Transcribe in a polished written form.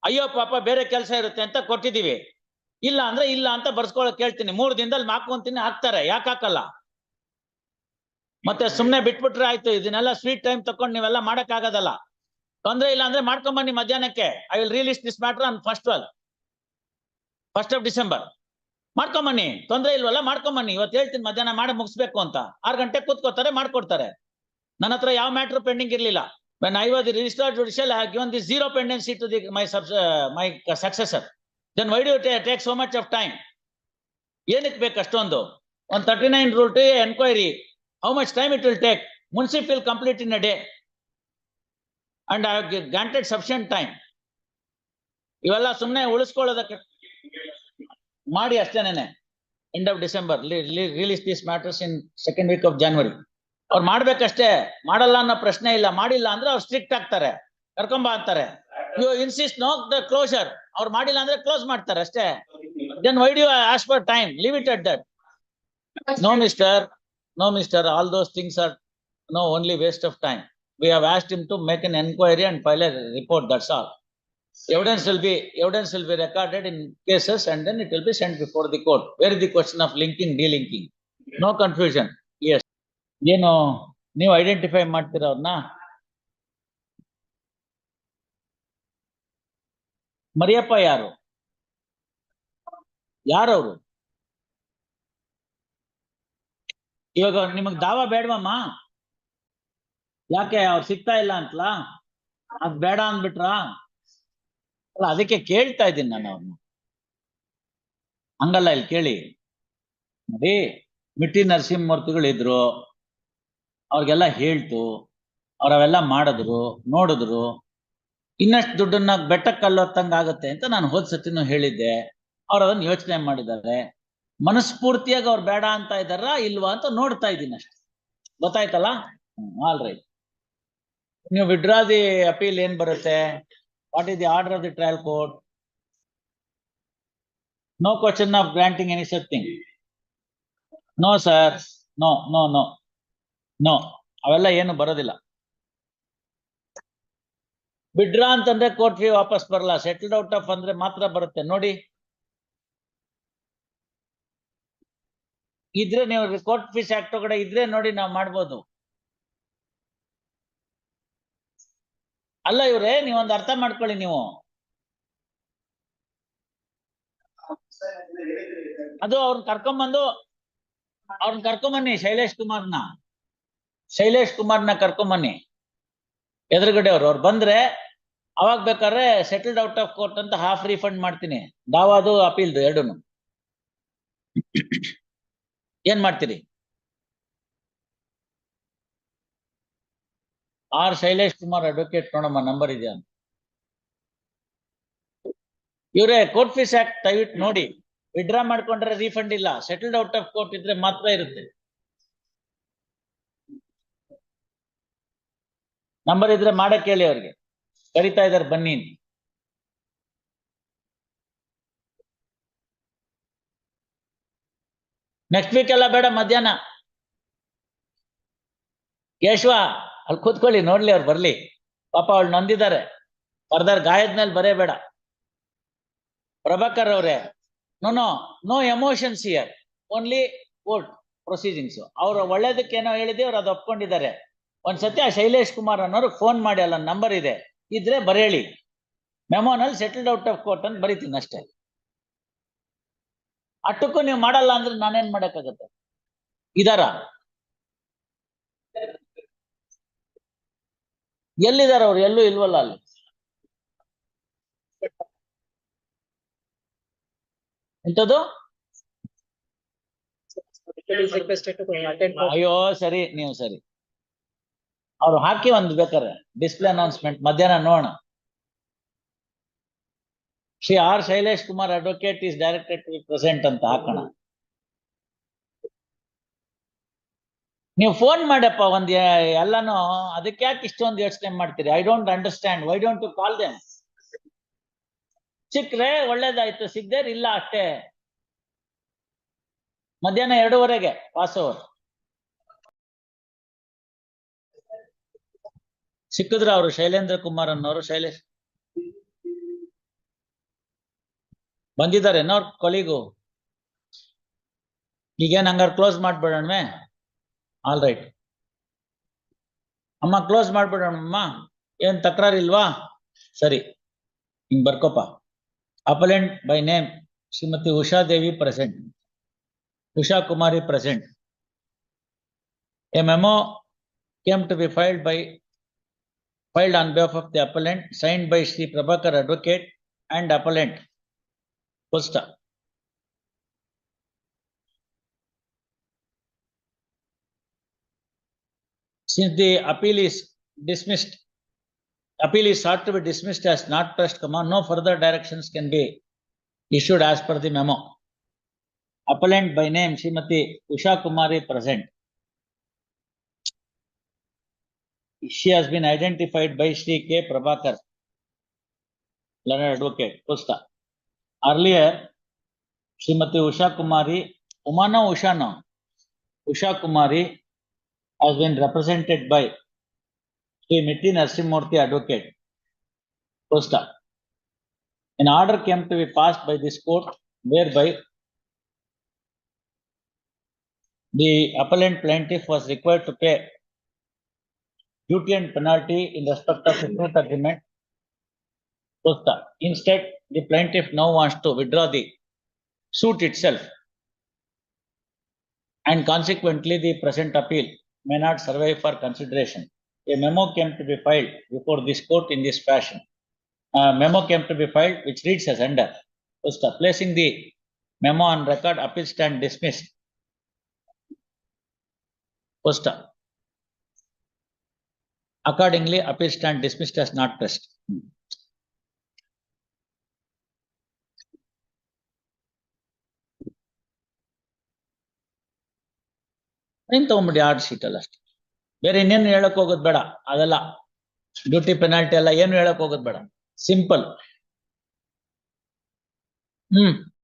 ಅಯ್ಯೋ ಪಾಪ ಬೇರೆ ಕೆಲಸ ಇರುತ್ತೆ ಅಂತ ಕೊಟ್ಟಿದೀವಿ. ಇಲ್ಲ ಅಂದ್ರೆ ಇಲ್ಲ ಅಂತ ಬರ್ಸ್ಕೊಳಕ್ ಕೇಳ್ತೀನಿ. 3 ದಿನದಲ್ಲಿ ಹಾಕೊಂತೀನಿ, ಹಾಕ್ತಾರೆ. ಯಾಕೆ ಹಾಕಲ್ಲ? ಮತ್ತೆ ಸುಮ್ನೆ ಬಿಟ್ಬಿಟ್ರೆ ಆಯ್ತು. ಇದನ್ನೆಲ್ಲ ಸ್ವೀಟ್ ಟೈಮ್ ತಕೊಂಡು ನೀವೆಲ್ಲ ಮಾಡಕ್ ಆಗೋದಲ್ಲ. ತೊಂದ್ರೆ ಇಲ್ಲ ಅಂದ್ರೆ ಮಾಡ್ಕೊಂಬನ್ನಿ ಮಧ್ಯಾಹ್ನಕ್ಕೆ. I will release this matter on first of December. ಮಾಡ್ಕೊಂಬನ್ನಿ, ತೊಂದ್ರೆ ಇಲ್ವಲ್ಲ, ಮಾಡ್ಕೊಂಬನ್ನಿ. ಇವತ್ತು ಹೇಳ್ತೀನಿ ಮಧ್ಯಾಹ್ನ ಮಾಡಿ ಮುಗಿಸ್ಬೇಕು ಅಂತ. 6 ಗಂಟೆ ಕೂತ್ಕೋತಾರೆ, ಮಾಡ್ಕೊಡ್ತಾರೆ. ನನ್ನ ಹತ್ರ ಯಾವ ಮ್ಯಾಟರ್ ಪೆಂಡಿಂಗ್ ಇರ್ಲಿಲ್ಲ. When I was the registrar judicial, I have given this zero pendency to my successor. Then why do you take so much of time? ಏನಕ್ಕೆ ಬೇಕು ಅಷ್ಟೊಂದು? On 39 rule to enquiry, how much time it will take? Munsif will complete in a day. And I have granted sufficient time. ಇವೆಲ್ಲ ಸುಮ್ಮನೆ ಉಳಿಸ್ಕೊಳ್ಳೋದಕ್ಕೆ ಮಾಡಿ ಅಷ್ಟೇನೇನೆ. End of December, release these matters in second week of January. ಅವ್ರು ಮಾಡ್ಬೇಕಷ್ಟೇ, ಮಾಡಲ್ಲ ಅನ್ನೋ ಪ್ರಶ್ನೆ ಇಲ್ಲ. ಮಾಡಿಲ್ಲ ಅಂದ್ರೆ ಅವ್ರು ಸ್ಟ್ರಿಕ್ಟ್ ಆಗ್ತಾರೆ, ಕರ್ಕೊಂಬ ಅಂತಾರೆ. You insist no the closure. ಅವ್ರು ಮಾಡಿಲ್ಲ ಅಂದ್ರೆ ಕ್ಲೋಸ್ ಮಾಡ್ತಾರೆ ಅಷ್ಟೇ. Then why do you ask for time? Leave it at that. No mister, all those things are only waste of time. We have asked him to make an enquiry and file a report, that's all. Evidence will be recorded in cases and then it will be sent before the court. Where is the question of linking, delinking? No confusion. Yes. ಏನು ನೀವು identify ಮಾಡ್ತೀರ ಅವ್ರನ್ನ? ಮರಿಯಪ್ಪ ಯಾರವ್ರು? ಇವಾಗ ನಿಮಗ್ ದಾವಾ ಬೇಡವಮ್ಮ? ಯಾಕೆ ಅವ್ರು ಸಿಗ್ತಾ ಇಲ್ಲ ಅಂತಲಾ? ಅದ್ ಬೇಡ ಅಂದ್ಬಿಟ್ರ? ಅಲ್ಲ, ಅದಕ್ಕೆ ಕೇಳ್ತಾ ಇದ್ದೀನಿ ನಾನು ಅವ್ರನ್ನ. ಹಂಗಲ್ಲ, ಇಲ್ಲಿ ಕೇಳಿ ನೋಡಿ. ಮಿಟ್ಟಿ ನರಸಿಂಹಮೂರ್ತಿಗಳು ಇದ್ರು, ಅವ್ರಿಗೆಲ್ಲ ಹೇಳ್ತು, ಅವ್ರವೆಲ್ಲ ಮಾಡಿದ್ರು, ನೋಡಿದ್ರು. ಇನ್ನಷ್ಟು ದುಡ್ಡನ್ನ ಬೆಟ್ಟಕ್ಕೆ ಕಲ್ಲೊತ್ತಂಗ ಆಗುತ್ತೆ ಅಂತ ನಾನು ಹೋದ್ ಸತಿನೂ ಹೇಳಿದ್ದೆ. ಅವ್ರು ಅದನ್ನ ಯೋಚನೆ ಮಾಡಿದ್ದಾರೆ. ಮನಸ್ಫೂರ್ತಿಯಾಗಿ ಅವ್ರು ಬೇಡ ಅಂತ ಇದ್ದಾರ ಇಲ್ವಾ ಅಂತ ನೋಡ್ತಾ ಇದ್ದೀನಿ ಅಷ್ಟೇ. ಗೊತ್ತಾಯ್ತಲ್ಲ? All right. ನೀವು ವಿಡ್ರಾ ದಿ ಅಪೀಲ್ ಏನ್ ಬರುತ್ತೆ? What is the order of the trial court? No question of granting any such thing. No sir, no, ಅವೆಲ್ಲ ಏನು ಬರೋದಿಲ್ಲ. ವಿಡ್ರಾ ಅಂತಂದ್ರೆ ಕೋರ್ಟ್ ಫೀ ವಾಪಸ್ ಬರಲ್ಲ. ಸೆಟಲ್ಡ್ ಔಟ್ ಆಫ್ ಅಂದ್ರೆ ಮಾತ್ರ ಬರುತ್ತೆ. ನೋಡಿ, ಇದ್ರೆ ನೀವು ಕೋರ್ಟ್ ಫೀಸ್ ಆಕ್ಟ್ ಒಳಗಡೆ ಇದ್ರೆ ನೋಡಿ, ನಾವು ಮಾಡ್ಬೋದು. ಅಲ್ಲ ಇವ್ರೆ, ನೀವೊಂದು ಅರ್ಥ ಮಾಡ್ಕೊಳ್ಳಿ. ನೀವು ಅದು ಅವ್ರನ್ನ ಕರ್ಕೊಂಬನ್ನಿ. ಶೈಲೇಶ್ ಕುಮಾರ್ನ ಕರ್ಕೊಂಬನ್ನಿ ಎದುರುಗಡೆ. ಅವ್ರು ಬಂದ್ರೆ ಅವಾಗ ಬೇಕಾದ್ರೆ ಸೆಟಲ್ಡ್ ಔಟ್ ಆಫ್ ಕೋರ್ಟ್ ಅಂತ ಹಾಫ್ ರೀಫಂಡ್ ಮಾಡ್ತೀನಿ. ದಾವಾದು ಅಪೀಲ್ದು ಎರಡೂನು. ಏನ್ ಮಾಡ್ತೀರಿ? ಆರ್ ಶೈಲೇಶ್ ಕುಮಾರ್ ಅಡ್ವೊಕೇಟ್, ನೋಡಮ್ಮ ನಂಬರ್ ಇದೆಯಾ? ಇವ್ರೆ, ಕೋರ್ಟ್ ಫೀಸ್ ಆಕ್ಟ್ ದಯವಿಟ್ಟು ನೋಡಿ. ವಿಡ್ರಾ ಮಾಡ್ಕೊಂಡ್ರೆ ರೀಫಂಡ್ ಇಲ್ಲ. ಸೆಟಲ್ಡ್ ಔಟ್ ಆಫ್ ಕೋರ್ಟ್ ಇದ್ರೆ ಮಾತ್ರ ಇರುತ್ತೆ. ನಂಬರ್ ಇದ್ರೆ ಮಾಡಕ್ ಹೇಳಿ ಅವ್ರಿಗೆ. ಕರಿತಾ ಇದಾರೆ, ಬನ್ನಿ. ನೆಕ್ಸ್ಟ್ ವೀಕ್ ಎಲ್ಲ ಬೇಡ, ಮಧ್ಯಾಹ್ನ. ಕೇಶವ ಅಲ್ಲಿ ಕೂತ್ಕೊಳ್ಳಿ, ನೋಡ್ಲಿ ಅವ್ರು ಬರ್ಲಿ. ಪಾಪ ಅವಳು ನೊಂದಿದ್ದಾರೆ. ಫರ್ದರ್ ಗಾಯದ್ಮೇಲೆ ಬರೇಬೇಡ. ಪ್ರಭಾಕರ್ ಅವರೇ, no emotions here, only court proceedings. ಅವ್ರು ಒಳ್ಳೇದಕ್ಕೆ ಏನೋ ಹೇಳಿದೆ, ಅವ್ರು ಅದು ಒಪ್ಕೊಂಡಿದ್ದಾರೆ. ಒಂದ್ಸತಿ ಆ ಶೈಲೇಶ್ ಕುಮಾರ್ ಅನ್ನೋರು ಫೋನ್ ಮಾಡಿ, ಅಲ್ಲ ನಂಬರ್ ಇದೆ, ಇದ್ರೆ ಬರೇಳಿ. ಮೆಮೋನಲ್ಲಿ ಸೆಟಲ್ಡ್ ಔಟ್ ಆಫ್ ಕೋರ್ಟ್ ಅಂತ ಬರೀತೀನಿ ಅಷ್ಟೇ. ಅಟ್ಟಕ್ಕೂ ನೀವು ಮಾಡಲ್ಲ ಅಂದ್ರೆ ನಾನೇನ್ ಮಾಡಕ್ಕಾಗತ್ತೆ? ಇದಾರ? ಎಲ್ಲಿದಾರ ಅವ್ರು? ಎಲ್ಲೂ ಇಲ್ವಲ್ಲ ಅಲ್ಲಿ. ಎಂತದ್ದು? ಅಯ್ಯೋ ಸರಿ, ನೀವು ಸರಿ. ಅವ್ರು ಹಾಕಿ ಒಂದು ಬೇಕಾರೆ ಡಿಸ್ಪ್ಲೇ ಅನೌನ್ಸ್ಮೆಂಟ್ ಮಧ್ಯಾಹ್ನ ನೋಡೋಣ. Shri R Shailesh Kumar advocate is directed to be present ಅಂತ ಹಾಕೋಣ. ನೀವು ಫೋನ್ ಮಾಡಪ್ಪ ಒಂದ್ ಎಲ್ಲಾನು. ಅದಕ್ಕೆ ಯಾಕೆ ಇಷ್ಟೊಂದು ಯೋಚನೆ ಮಾಡ್ತೀರಿ? I don't understand. Why don't you call them? ಸಿಕ್ಕ್ರೆ ಒಳ್ಳೇದಾಯ್ತು, ಸಿಗ್ದೇರ್ ಇಲ್ಲ ಅಷ್ಟೇ. ಮಧ್ಯಾಹ್ನ 2:15 ಪಾಸ್ ಓವರ್. ಸಿಕ್ಕಿದ್ರ ಅವರು ಶೈಲೇಂದ್ರ ಕುಮಾರ್ ಅನ್ನೋರು? ಶೈಲೇಶ್ ಬಂದಿದ್ದಾರೇನೋ ಅವ್ರ ಕೊಲಿಗು ಈಗೇನ್ ಹಂಗಾರೆ ಕ್ಲೋಸ್ ಮಾಡ್ಬಿಡೋಣವೆ ಆಲ್ ರೈಟ್ ಅಮ್ಮ ಕ್ಲೋಸ್ ಮಾಡ್ಬಿಡೋಣಮ್ಮ ಏನ್ ತಕರಾರಿಲ್ವಾ ಸರಿ ಹಿಂಗ್ ಬರ್ಕೋಪ appellant by name Shrimati Usha Devi present Usha Kumari present a memo came to be filed on behalf of the appellant signed by Shri Prabhakar advocate and appellant posta since the appeal is sought to be dismissed as not pressed, no further directions can be issued as per the memo. Appellant by name Srimati Usha Kumari present. She has been identified by Shri K. Prabhakar, learned advocate, Posta. Earlier, Srimati Usha Kumari, Usha Kumari has been represented by Shri Miti Narasimhamurthy advocate, Posta. An order came to be passed by this court whereby the appellant plaintiff was required to pay duty and penalty in respect of the fruit agreement. Posta. Instead, the plaintiff now wants to withdraw the suit itself, and consequently the present appeal may not survive for consideration. A memo came to be filed before this court in this fashion. Memo came to be filed which reads as under. Posta. Placing the memo on record, appeal stand dismissed. Posta. Accordingly, appeal stand dismissed as not pressed. ಏನ್ ತಗೊಂಬಿಡಿ order sheet ಅಲ್ಲ ಅಷ್ಟೇ, ಬೇರೆ ಇನ್ನೇನು ಹೇಳಕ್ ಹೋಗೋದ್ ಬೇಡ. ಅದೆಲ್ಲ duty penalty ಎಲ್ಲ ಏನು ಹೇಳಕ್ ಹೋಗೋದ್ ಬೇಡ, ಸಿಂಪಲ್.